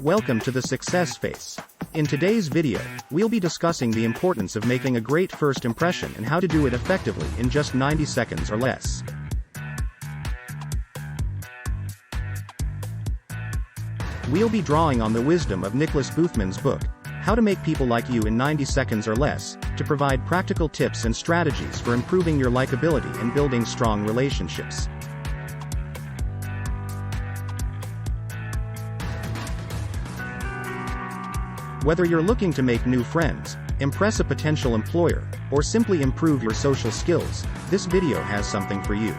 Welcome to the Success Face. In today's video, we'll be discussing the importance of making a great first impression and how to do it effectively in just 90 seconds or less. We'll be drawing on the wisdom of Nicholas Boothman's book, How to Make People Like You in 90 Seconds or Less, to provide practical tips and strategies for improving your likability and building strong relationships. Whether you're looking to make new friends, impress a potential employer, or simply improve your social skills, this video has something for you.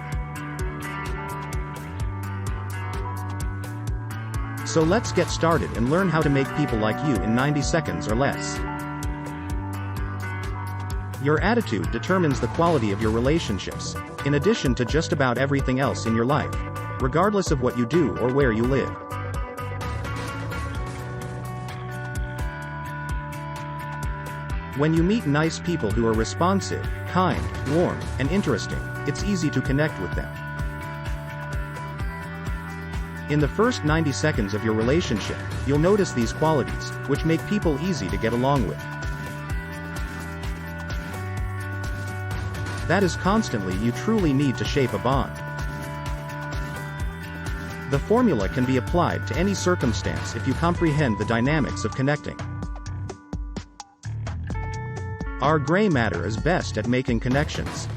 So let's get started and learn how to make people like you in 90 seconds or less. Your attitude determines the quality of your relationships, in addition to just about everything else in your life, regardless of what you do or where you live. When you meet nice people who are responsive, kind, warm, and interesting, it's easy to connect with them. In the first 90 seconds of your relationship, you'll notice these qualities, which make people easy to get along with. That is constantly you truly need to shape a bond. The formula can be applied to any circumstance if you comprehend the dynamics of connecting. Our gray matter is best at making connections.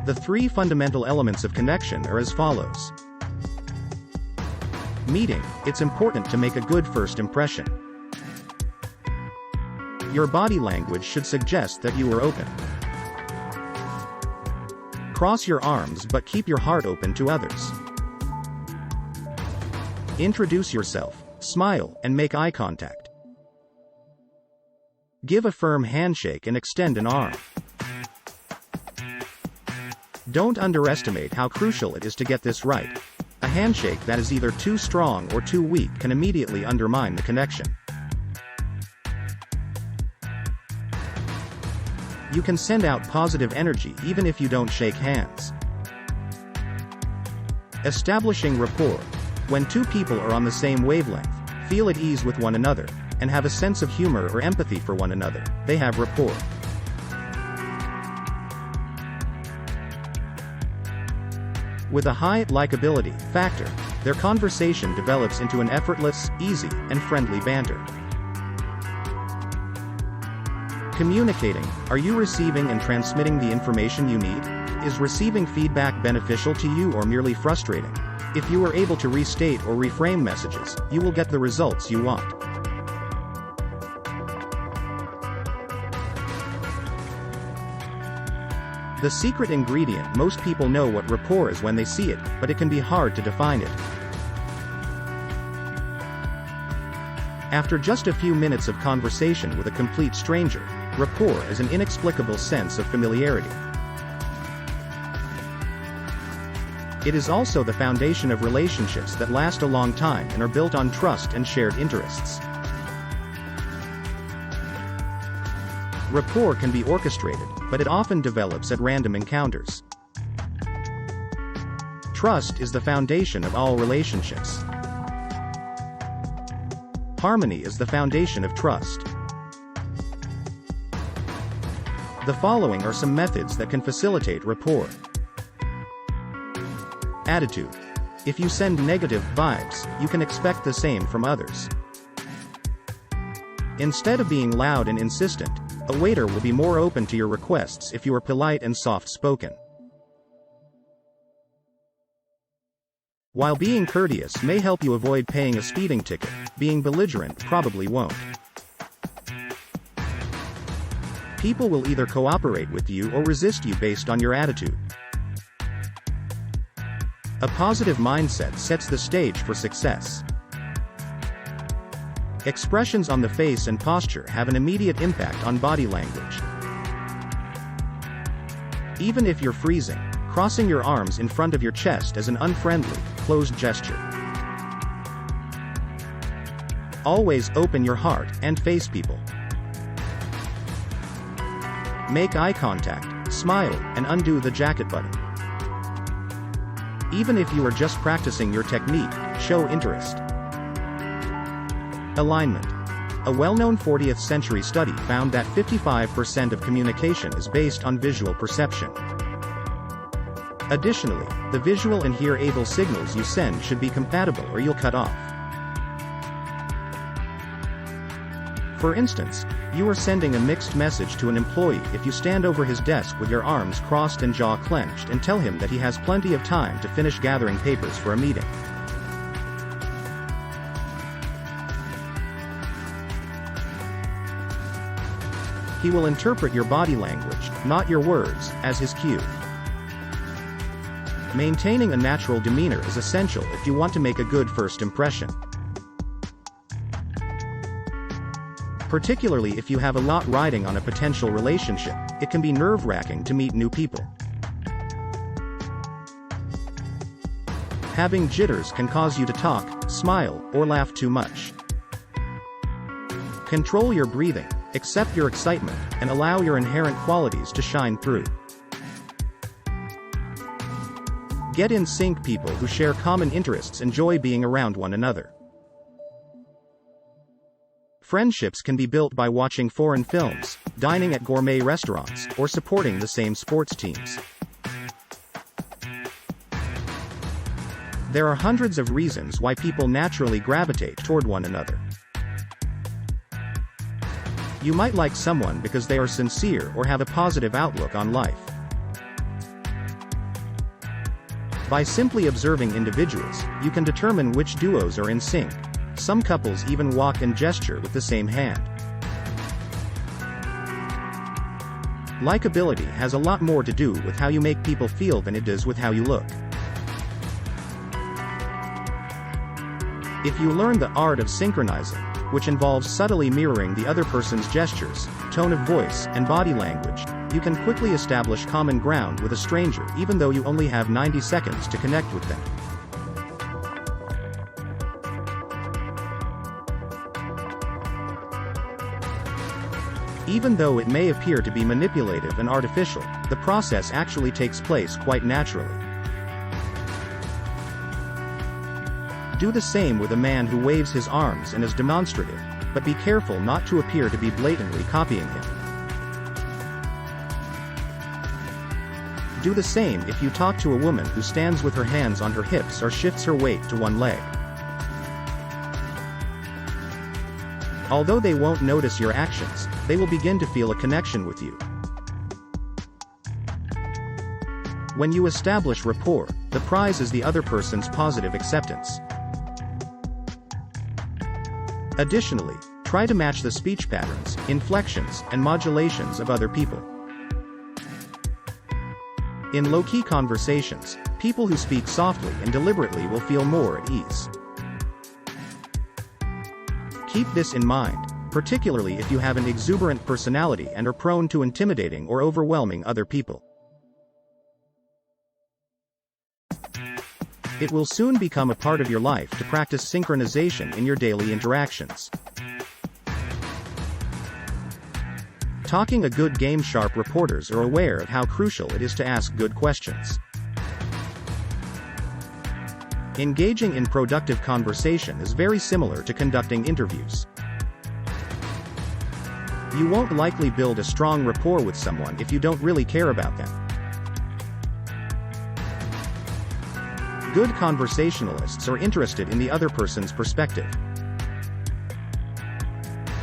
The three fundamental elements of connection are as follows. Meeting, it's important to make a good first impression. Your body language should suggest that you are open. Cross your arms but keep your heart open to others. Introduce yourself, smile, and make eye contact. Give a firm handshake and extend an arm. Don't underestimate how crucial it is to get this right. A handshake that is either too strong or too weak can immediately undermine the connection. You can send out positive energy even if you don't shake hands. Establishing rapport. When two people are on the same wavelength, feel at ease with one another, and have a sense of humor or empathy for one another, they have rapport. With a high likability factor, their conversation develops into an effortless, easy, and friendly banter. Communicating. Are you receiving and transmitting the information you need? Is receiving feedback beneficial to you or merely frustrating? If you are able to restate or reframe messages, you will get the results you want. The secret ingredient. Most people know what rapport is when they see it, but it can be hard to define it. After just a few minutes of conversation with a complete stranger, rapport is an inexplicable sense of familiarity. It is also the foundation of relationships that last a long time and are built on trust and shared interests. Rapport can be orchestrated, but it often develops at random encounters. Trust is the foundation of all relationships. Harmony is the foundation of trust. The following are some methods that can facilitate rapport. Attitude. If you send negative vibes, you can expect the same from others. Instead of being loud and insistent, a waiter will be more open to your requests if you are polite and soft-spoken. While being courteous may help you avoid paying a speeding ticket, being belligerent probably won't. People will either cooperate with you or resist you based on your attitude. A positive mindset sets the stage for success. Expressions on the face and posture have an immediate impact on body language. Even if you're freezing, crossing your arms in front of your chest is an unfriendly, closed gesture. Always open your heart and face people. Make eye contact, smile, and undo the jacket button. Even if you are just practicing your technique, show interest. Alignment. A well-known 40th century study found that 55% of communication is based on visual perception. Additionally, the visual and hear-able signals you send should be compatible or you'll cut off. For instance, you are sending a mixed message to an employee if you stand over his desk with your arms crossed and jaw clenched and tell him that he has plenty of time to finish gathering papers for a meeting. He will interpret your body language, not your words, as his cue. Maintaining a natural demeanor is essential if you want to make a good first impression. Particularly if you have a lot riding on a potential relationship, it can be nerve-wracking to meet new people. Having jitters can cause you to talk, smile, or laugh too much. Control your breathing, accept your excitement, and allow your inherent qualities to shine through. Get in sync. People who share common interests enjoy being around one another. Friendships can be built by watching foreign films, dining at gourmet restaurants, or supporting the same sports teams. There are hundreds of reasons why people naturally gravitate toward one another. You might like someone because they are sincere or have a positive outlook on life. By simply observing individuals, you can determine which duos are in sync. Some couples even walk and gesture with the same hand. Likability has a lot more to do with how you make people feel than it does with how you look. If you learn the art of synchronizing, which involves subtly mirroring the other person's gestures, tone of voice, and body language, you can quickly establish common ground with a stranger even though you only have 90 seconds to connect with them. Even though it may appear to be manipulative and artificial, the process actually takes place quite naturally. Do the same with a man who waves his arms and is demonstrative, but be careful not to appear to be blatantly copying him. Do the same if you talk to a woman who stands with her hands on her hips or shifts her weight to one leg. Although they won't notice your actions, they will begin to feel a connection with you. When you establish rapport, the prize is the other person's positive acceptance. Additionally, try to match the speech patterns, inflections, and modulations of other people. In low-key conversations, people who speak softly and deliberately will feel more at ease. Keep this in mind, particularly if you have an exuberant personality and are prone to intimidating or overwhelming other people. It will soon become a part of your life to practice synchronization in your daily interactions. Talking a good game. Sharp reporters are aware of how crucial it is to ask good questions. Engaging in productive conversation is very similar to conducting interviews. You won't likely build a strong rapport with someone if you don't really care about them. Good conversationalists are interested in the other person's perspective.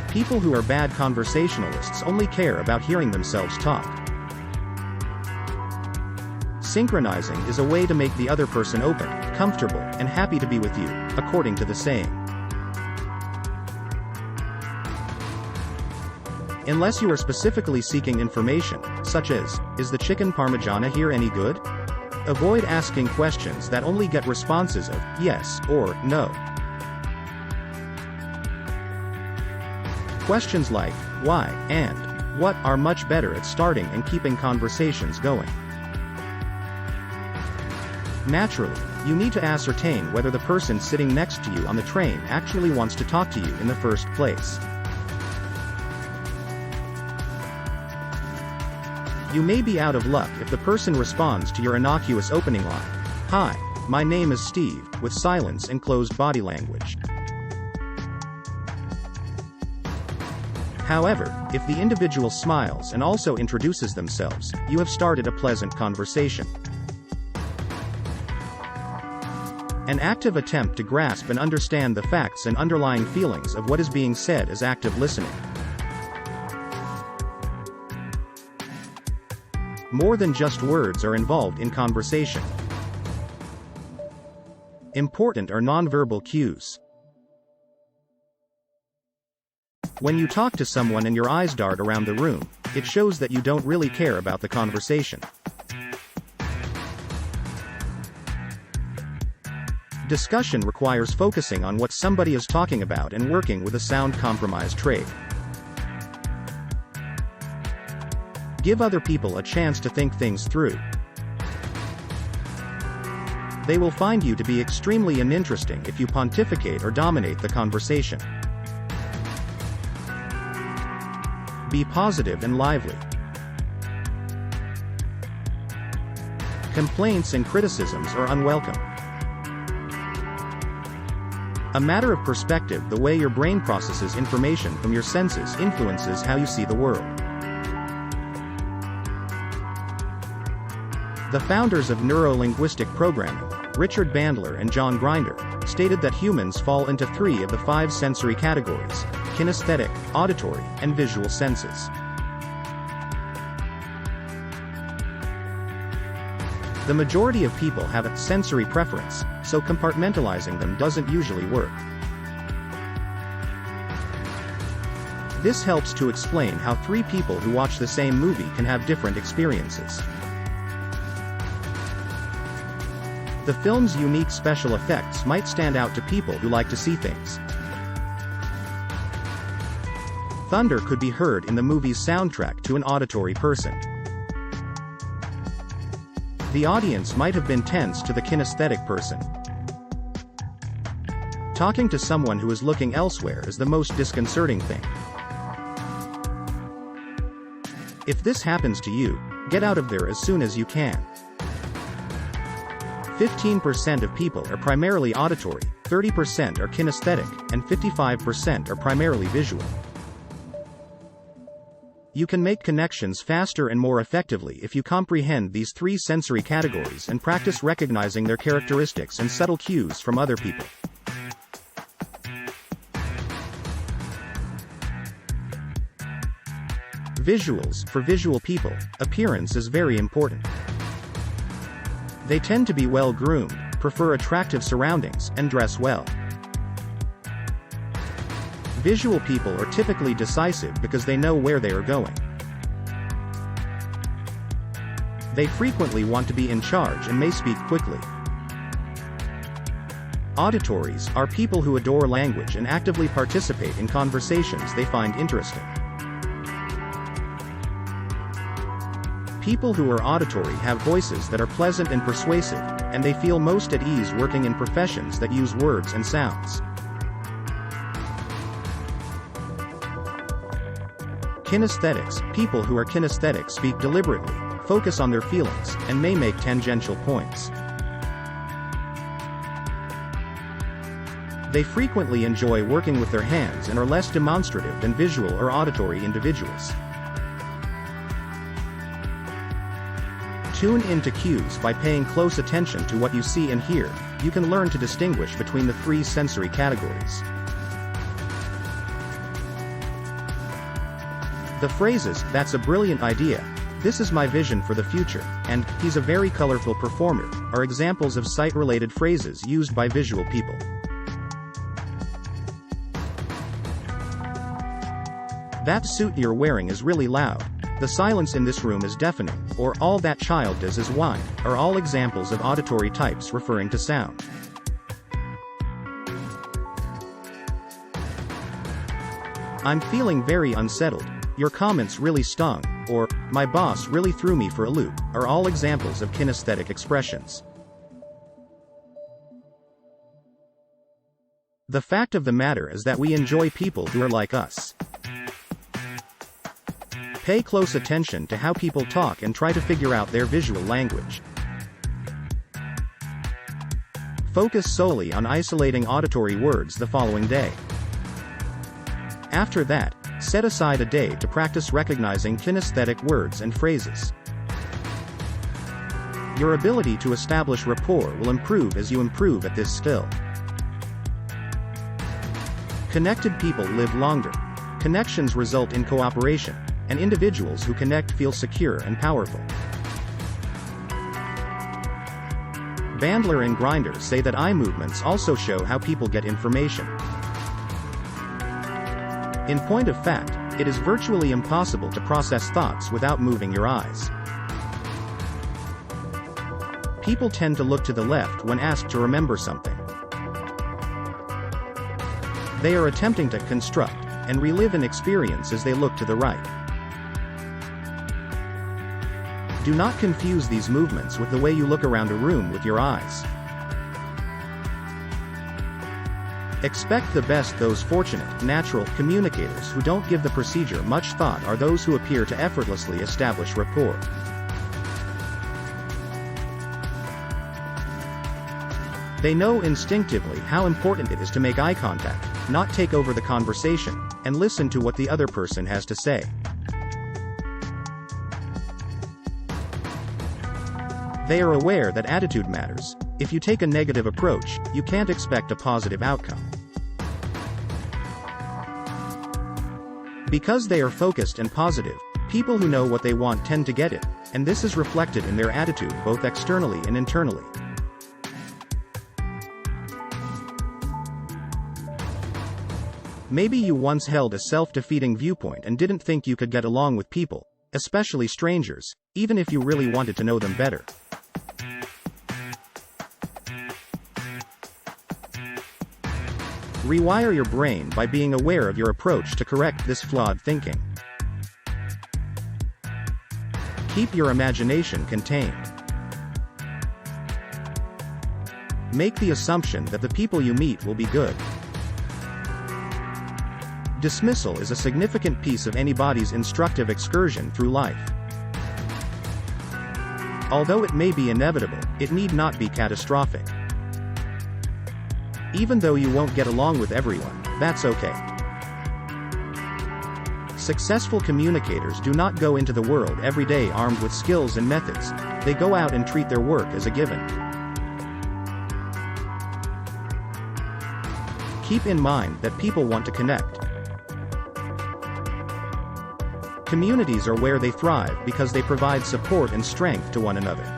People who are bad conversationalists only care about hearing themselves talk. Synchronizing is a way to make the other person open, comfortable, and happy to be with you, according to the saying. Unless you are specifically seeking information, such as, is the chicken parmigiana here any good? Avoid asking questions that only get responses of yes or no. Questions like why and what are much better at starting and keeping conversations going. Naturally, you need to ascertain whether the person sitting next to you on the train actually wants to talk to you in the first place. You may be out of luck if the person responds to your innocuous opening line, "Hi, my name is Steve," with silence and closed body language. However, if the individual smiles and also introduces themselves, you have started a pleasant conversation. An active attempt to grasp and understand the facts and underlying feelings of what is being said is active listening. More than just words are involved in conversation. Important are nonverbal cues. When you talk to someone and your eyes dart around the room, it shows that you don't really care about the conversation. Discussion requires focusing on what somebody is talking about and working with a sound compromise trait. Give other people a chance to think things through. They will find you to be extremely uninteresting if you pontificate or dominate the conversation. Be positive and lively. Complaints and criticisms are unwelcome. A matter of perspective, the way your brain processes information from your senses influences how you see the world. The founders of neuro-linguistic programming, Richard Bandler and John Grinder, stated that humans fall into 3 of the 5 sensory categories: kinesthetic, auditory, and visual senses. The majority of people have a sensory preference, so compartmentalizing them doesn't usually work. This helps to explain how 3 people who watch the same movie can have different experiences. The film's unique special effects might stand out to people who like to see things. Thunder could be heard in the movie's soundtrack to an auditory person. The audience might have been tense to the kinesthetic person. Talking to someone who is looking elsewhere is the most disconcerting thing. If this happens to you, get out of there as soon as you can. 15% of people are primarily auditory, 30% are kinesthetic, and 55% are primarily visual. You can make connections faster and more effectively if you comprehend these 3 sensory categories and practice recognizing their characteristics and subtle cues from other people. Visuals. For visual people, appearance is very important. They tend to be well-groomed, prefer attractive surroundings, and dress well. Visual people are typically decisive because they know where they are going. They frequently want to be in charge and may speak quickly. Auditories are people who adore language and actively participate in conversations they find interesting. People who are auditory have voices that are pleasant and persuasive, and they feel most at ease working in professions that use words and sounds. Kinesthetics. People who are kinesthetic speak deliberately, focus on their feelings, and may make tangential points. They frequently enjoy working with their hands and are less demonstrative than visual or auditory individuals. Tune into cues. By paying close attention to what you see and hear, you can learn to distinguish between the 3 sensory categories. The phrases, "That's a brilliant idea," "This is my vision for the future," and "He's a very colorful performer," are examples of sight-related phrases used by visual people. "That suit you're wearing is really loud," "The silence in this room is deafening," or "All that child does is whine," are all examples of auditory types referring to sound. "I'm feeling very unsettled," "Your comments really stung," or "My boss really threw me for a loop," are all examples of kinesthetic expressions. The fact of the matter is that we enjoy people who are like us. Pay close attention to how people talk and try to figure out their visual language. Focus solely on isolating auditory words the following day. After that, Set aside a day to practice recognizing kinesthetic words and phrases. Your ability to establish rapport will improve as you improve at this skill. Connected people live longer. Connections result in cooperation, and individuals who connect feel secure and powerful. Bandler and Grinder say that eye movements also show how people get information. In point of fact, it is virtually impossible to process thoughts without moving your eyes. People tend to look to the left when asked to remember something. They are attempting to construct and relive an experience as they look to the right. Do not confuse these movements with the way you look around a room with your eyes. Expect the best. Those fortunate, natural communicators who don't give the procedure much thought are those who appear to effortlessly establish rapport. They know instinctively how important it is to make eye contact, not take over the conversation, and listen to what the other person has to say. They are aware that attitude matters. If you take a negative approach, you can't expect a positive outcome. Because they are focused and positive, people who know what they want tend to get it, and this is reflected in their attitude both externally and internally. Maybe you once held a self-defeating viewpoint and didn't think you could get along with people, especially strangers, even if you really wanted to know them better. Rewire your brain by being aware of your approach to correct this flawed thinking. Keep your imagination contained. Make the assumption that the people you meet will be good. Dismissal is a significant piece of anybody's instructive excursion through life. Although it may be inevitable, it need not be catastrophic. Even though you won't get along with everyone, that's okay. Successful communicators do not go into the world every day armed with skills and methods. They go out and treat their work as a given. Keep in mind that people want to connect. Communities are where they thrive because they provide support and strength to one another.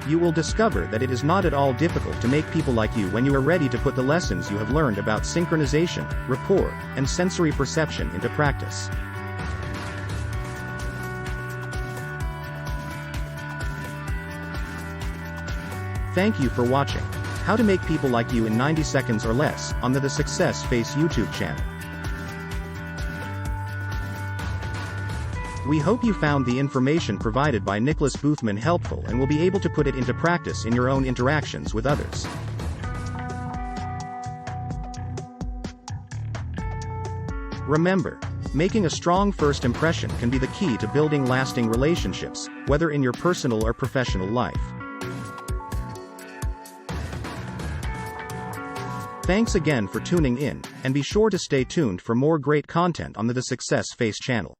You will discover that it is not at all difficult to make people like you when you are ready to put the lessons you have learned about synchronization, rapport, and sensory perception into practice. Thank you for watching How to Make People Like You in 90 Seconds or Less on the Success Face YouTube channel. We hope you found the information provided by Nicholas Boothman helpful and will be able to put it into practice in your own interactions with others. Remember, making a strong first impression can be the key to building lasting relationships, whether in your personal or professional life. Thanks again for tuning in, and be sure to stay tuned for more great content on the Success Face channel.